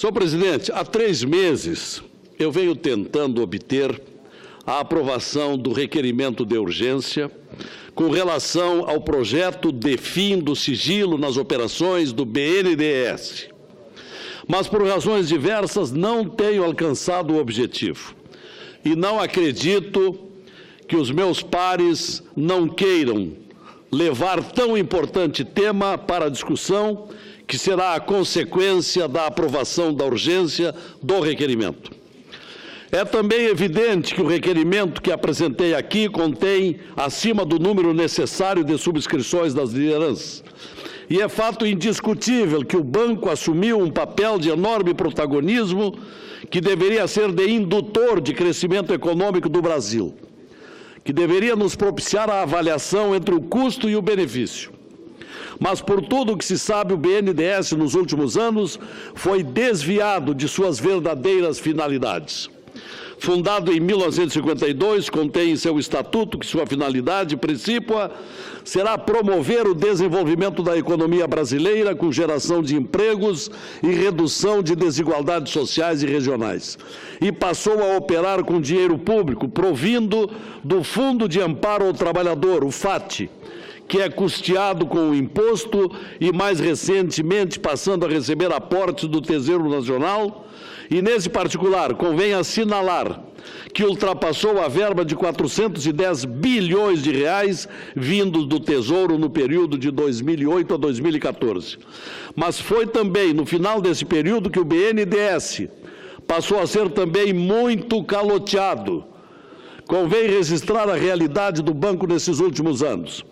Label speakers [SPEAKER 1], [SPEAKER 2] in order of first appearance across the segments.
[SPEAKER 1] Senhor presidente, há 3 meses eu venho tentando obter a aprovação do requerimento de urgência com relação ao projeto de fim do sigilo nas operações do BNDES. Mas, por razões diversas, não tenho alcançado o objetivo. E não acredito que os meus pares não queiram levar tão importante tema para a discussão, que será a consequência da aprovação da urgência do requerimento. É também evidente que o requerimento que apresentei aqui contém acima do número necessário de subscrições das lideranças. E é fato indiscutível que o banco assumiu um papel de enorme protagonismo que deveria ser de indutor de crescimento econômico do Brasil, que deveria nos propiciar a avaliação entre o custo e o benefício. Mas, por tudo o que se sabe, o BNDES, nos últimos anos, foi desviado de suas verdadeiras finalidades. Fundado em 1952, contém em seu estatuto que sua finalidade principal será promover o desenvolvimento da economia brasileira com geração de empregos e redução de desigualdades sociais e regionais. E passou a operar com dinheiro público, provindo do Fundo de Amparo ao Trabalhador, o FAT, que é custeado com o imposto e, mais recentemente, passando a receber aportes do Tesouro Nacional. E, nesse particular, convém assinalar que ultrapassou a verba de 410 bilhões de reais vindos do Tesouro no período de 2008 a 2014. Mas foi também no final desse período que o BNDES passou a ser também muito caloteado. Convém registrar a realidade do banco nesses últimos anos.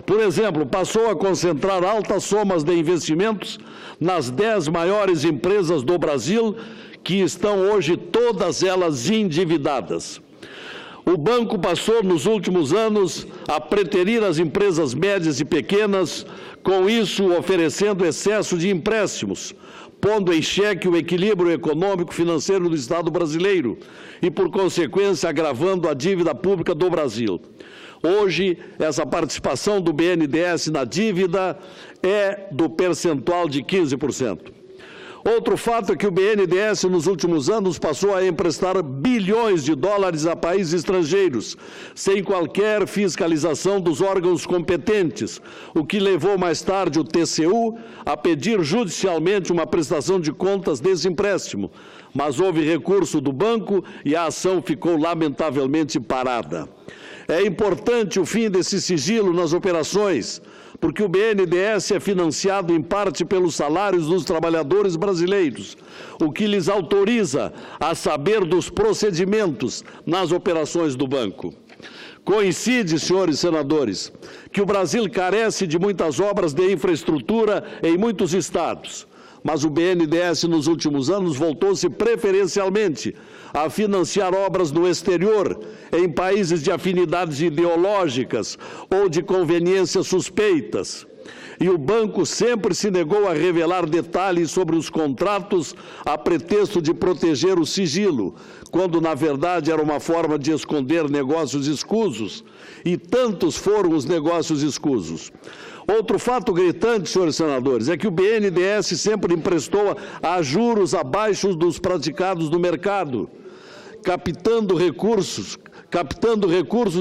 [SPEAKER 1] Por exemplo, passou a concentrar altas somas de investimentos nas 10 maiores empresas do Brasil, que estão hoje todas elas endividadas. O banco passou, nos últimos anos, a preterir as empresas médias e pequenas, com isso oferecendo excesso de empréstimos, pondo em xeque o equilíbrio econômico-financeiro do Estado brasileiro e, por consequência, agravando a dívida pública do Brasil. Hoje, essa participação do BNDES na dívida é do percentual de 15%. Outro fato é que o BNDES, nos últimos anos, passou a emprestar bilhões de dólares a países estrangeiros, sem qualquer fiscalização dos órgãos competentes, o que levou mais tarde o TCU a pedir judicialmente uma prestação de contas desse empréstimo. Mas houve recurso do banco e a ação ficou lamentavelmente parada. É importante o fim desse sigilo nas operações, porque o BNDES é financiado em parte pelos salários dos trabalhadores brasileiros, o que lhes autoriza a saber dos procedimentos nas operações do banco. Coincide, senhores senadores, que o Brasil carece de muitas obras de infraestrutura em muitos estados, mas o BNDES, nos últimos anos, voltou-se preferencialmente a financiar obras no exterior, em países de afinidades ideológicas ou de conveniências suspeitas. E o banco sempre se negou a revelar detalhes sobre os contratos a pretexto de proteger o sigilo, quando, na verdade, era uma forma de esconder negócios escusos, e tantos foram os negócios escusos. Outro fato gritante, senhores senadores, é que o BNDES sempre emprestou a juros abaixo dos praticados no mercado, captando recursos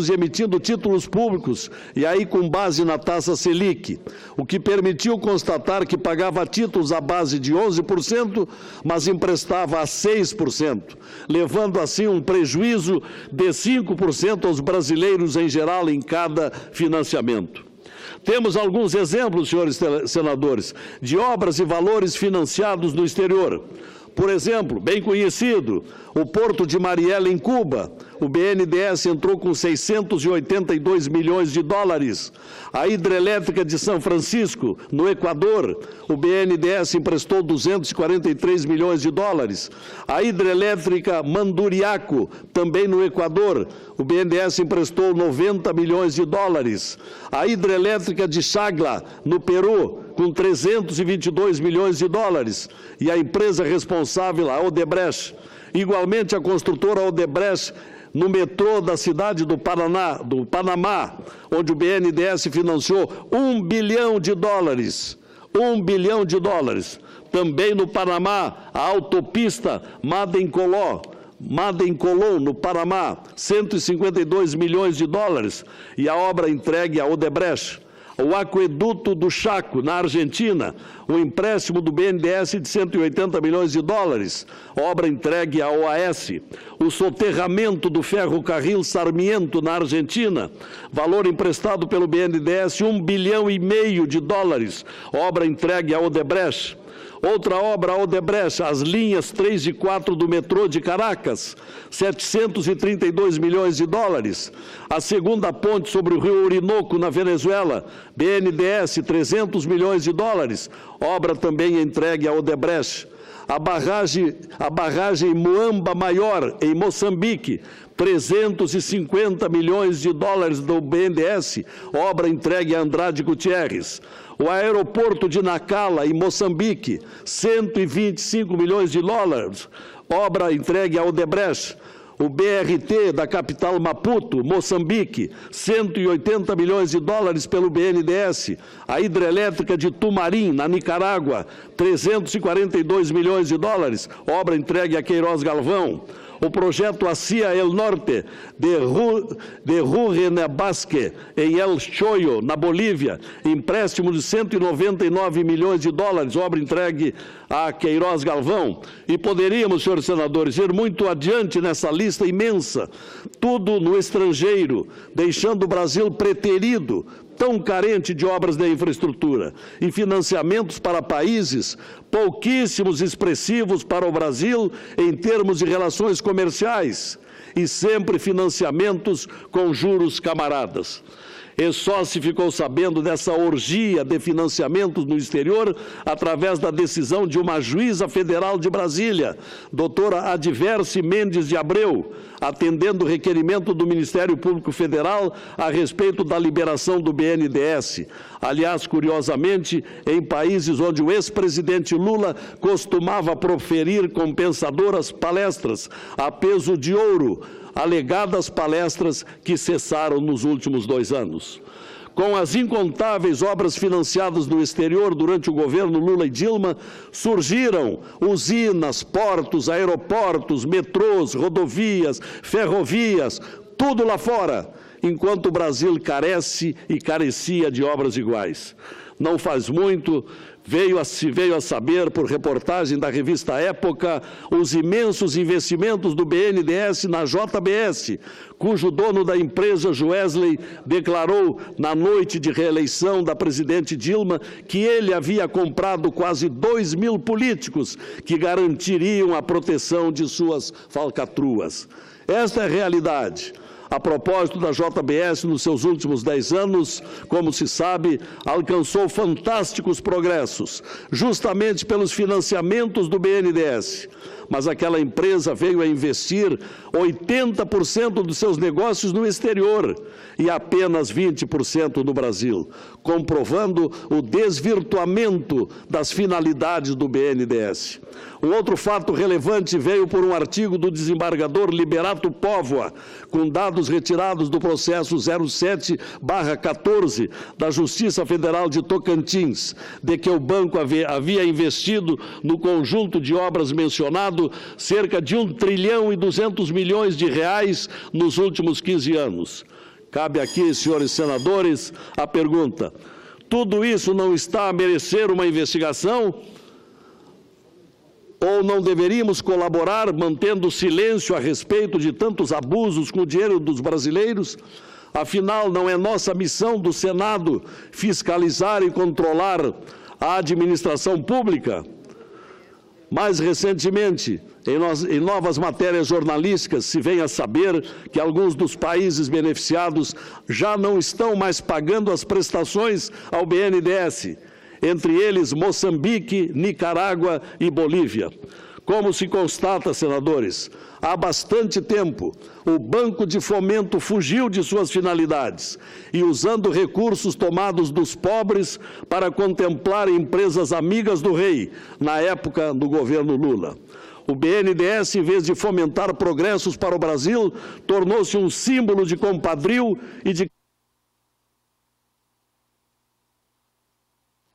[SPEAKER 1] e emitindo títulos públicos, e aí com base na taxa Selic, o que permitiu constatar que pagava títulos à base de 11%, mas emprestava a 6%, levando assim um prejuízo de 5% aos brasileiros em geral em cada financiamento. Temos alguns exemplos, senhores senadores, de obras e valores financiados no exterior. Por exemplo, bem conhecido, o Porto de Mariel, em Cuba, o BNDES entrou com 682 milhões de dólares. A hidrelétrica de São Francisco, no Equador, o BNDES emprestou 243 milhões de dólares. A hidrelétrica Manduriaco, também no Equador, o BNDES emprestou 90 milhões de dólares. A hidrelétrica de Xagla, no Peru, com 322 milhões de dólares. E a empresa responsável, a Odebrecht. Igualmente, a construtora Odebrecht, no metrô da cidade do Panamá, onde o BNDES financiou 1 bilhão de dólares. 1 bilhão de dólares. Também no Panamá, a autopista Maden-Colón, no Panamá, 152 milhões de dólares, e a obra entregue à Odebrecht. O aqueduto do Chaco, na Argentina, o empréstimo do BNDES de 180 milhões de dólares, obra entregue à OAS. O soterramento do ferrocarril Sarmiento, na Argentina, valor emprestado pelo BNDES, 1,5 bilhão de dólares, obra entregue à Odebrecht. Outra obra, a Odebrecht, as linhas 3 e 4 do metrô de Caracas, 732 milhões de dólares. A segunda ponte sobre o rio Orinoco, na Venezuela, BNDES, 300 milhões de dólares, obra também entregue à Odebrecht. A barragem Muamba Maior, em Moçambique, 350 milhões de dólares do BNDES, obra entregue a Andrade Gutierrez. O aeroporto de Nacala, em Moçambique, 125 milhões de dólares, obra entregue à Odebrecht. O BRT da capital Maputo, Moçambique, 180 milhões de dólares pelo BNDES. A hidrelétrica de Tumarim, na Nicarágua, 342 milhões de dólares, obra entregue a Queiroz Galvão. O projeto Hacia el Norte, de Rurrenabaque, em El Choyo, na Bolívia, empréstimo de 199 milhões de dólares, obra entregue a Queiroz Galvão. E poderíamos, senhores senadores, ir muito adiante nessa lista imensa, tudo no estrangeiro, deixando o Brasil preterido, tão carente de obras de infraestrutura, e financiamentos para países pouquíssimos expressivos para o Brasil em termos de relações comerciais, e sempre financiamentos com juros camaradas. E só se ficou sabendo dessa orgia de financiamentos no exterior através da decisão de uma juíza federal de Brasília, doutora Adverse Mendes de Abreu, atendendo o requerimento do Ministério Público Federal a respeito da liberação do BNDES. Aliás, curiosamente, em países onde o ex-presidente Lula costumava proferir compensadoras palestras a peso de ouro, alegadas palestras que cessaram nos últimos 2 anos. Com as incontáveis obras financiadas no exterior durante o governo Lula e Dilma, surgiram usinas, portos, aeroportos, metrôs, rodovias, ferrovias, tudo lá fora, enquanto o Brasil carece e carecia de obras iguais. Não faz muito, veio a saber, por reportagem da revista Época, os imensos investimentos do BNDES na JBS, cujo dono da empresa, Joesley, declarou na noite de reeleição da presidente Dilma que ele havia comprado quase 2.000 políticos que garantiriam a proteção de suas falcatruas. Esta é a realidade. A propósito da JBS, nos seus últimos 10 anos, como se sabe, alcançou fantásticos progressos, justamente pelos financiamentos do BNDES. Mas aquela empresa veio a investir 80% dos seus negócios no exterior e apenas 20% no Brasil, comprovando o desvirtuamento das finalidades do BNDES. Um outro fato relevante veio por um artigo do desembargador Liberato Póvoa, com dados retirados do processo 07/14 da Justiça Federal de Tocantins, de que o banco havia investido no conjunto de obras mencionado cerca de 1 trilhão e 200 milhões de reais nos últimos 15 anos. Cabe aqui, senhores senadores, a pergunta: tudo isso não está a merecer uma investigação? Ou não deveríamos colaborar mantendo silêncio a respeito de tantos abusos com o dinheiro dos brasileiros? Afinal, não é nossa missão do Senado fiscalizar e controlar a administração pública? Mais recentemente, em novas matérias jornalísticas, se vem a saber que alguns dos países beneficiados já não estão mais pagando as prestações ao BNDES, entre eles Moçambique, Nicarágua e Bolívia. Como se constata, senadores, há bastante tempo, o Banco de Fomento fugiu de suas finalidades e, usando recursos tomados dos pobres para contemplar empresas amigas do rei, na época do governo Lula. O BNDES, em vez de fomentar progressos para o Brasil, tornou-se um símbolo de compadrio e de...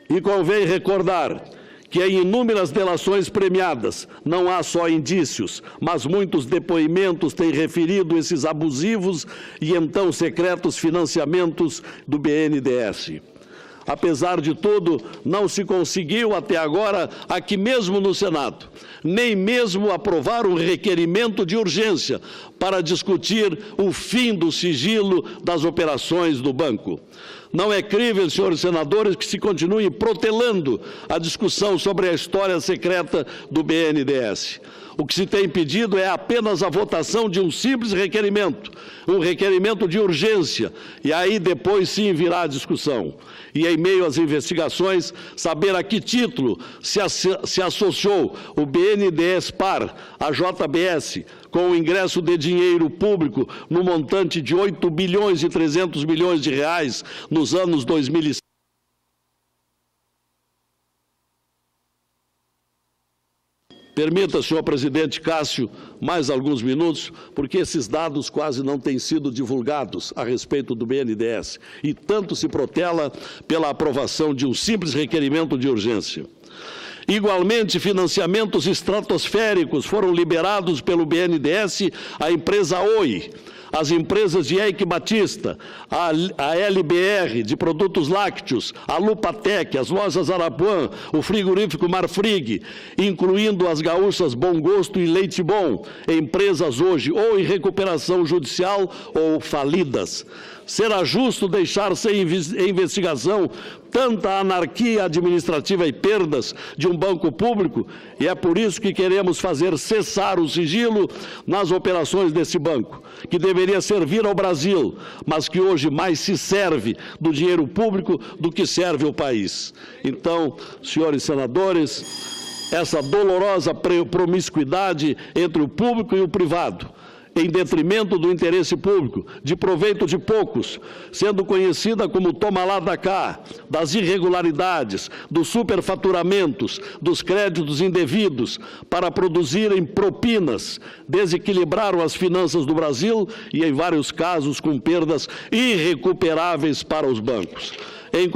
[SPEAKER 1] E convém recordar que em inúmeras delações premiadas não há só indícios, mas muitos depoimentos têm referido esses abusivos e então secretos financiamentos do BNDES. Apesar de tudo, não se conseguiu até agora, aqui mesmo no Senado, nem mesmo aprovar um requerimento de urgência para discutir o fim do sigilo das operações do banco. Não é crível, senhores senadores, que se continue protelando a discussão sobre a história secreta do BNDES. O que se tem pedido é apenas a votação de um simples requerimento, um requerimento de urgência, e aí depois sim virá a discussão. E em meio às investigações, saber a que título se associou o BNDES Par, a JBS, com o ingresso de dinheiro público no montante de 8 bilhões e 300 milhões de reais nos anos 2005. Permita, senhor presidente Cássio, mais alguns minutos, porque esses dados quase não têm sido divulgados a respeito do BNDES e tanto se protela pela aprovação de um simples requerimento de urgência. Igualmente, financiamentos estratosféricos foram liberados pelo BNDES à empresa Oi, as empresas de Eike Batista, a LBR de produtos lácteos, a Lupatec, as lojas Arapuã, o frigorífico Marfrig, incluindo as gaúchas Bom Gosto e Leite Bom, empresas hoje ou em recuperação judicial ou falidas. Será justo deixar sem investigação tanta anarquia administrativa e perdas de um banco público? E é por isso que queremos fazer cessar o sigilo nas operações desse banco, que deveria servir ao Brasil, mas que hoje mais se serve do dinheiro público do que serve ao país. Então, senhores senadores, essa dolorosa promiscuidade entre o público e o privado, em detrimento do interesse público, de proveito de poucos, sendo conhecida como toma lá da cá, das irregularidades, dos superfaturamentos, dos créditos indevidos, para produzirem propinas, desequilibraram as finanças do Brasil e, em vários casos, com perdas irrecuperáveis para os bancos. Em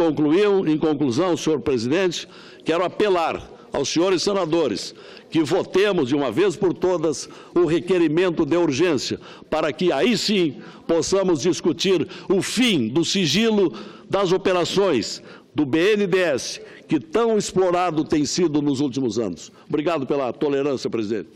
[SPEAKER 1] conclusão, senhor presidente, quero apelar aos senhores senadores que votemos de uma vez por todas o requerimento de urgência, para que aí sim possamos discutir o fim do sigilo das operações do BNDES, que tão explorado tem sido nos últimos anos. Obrigado pela tolerância, presidente.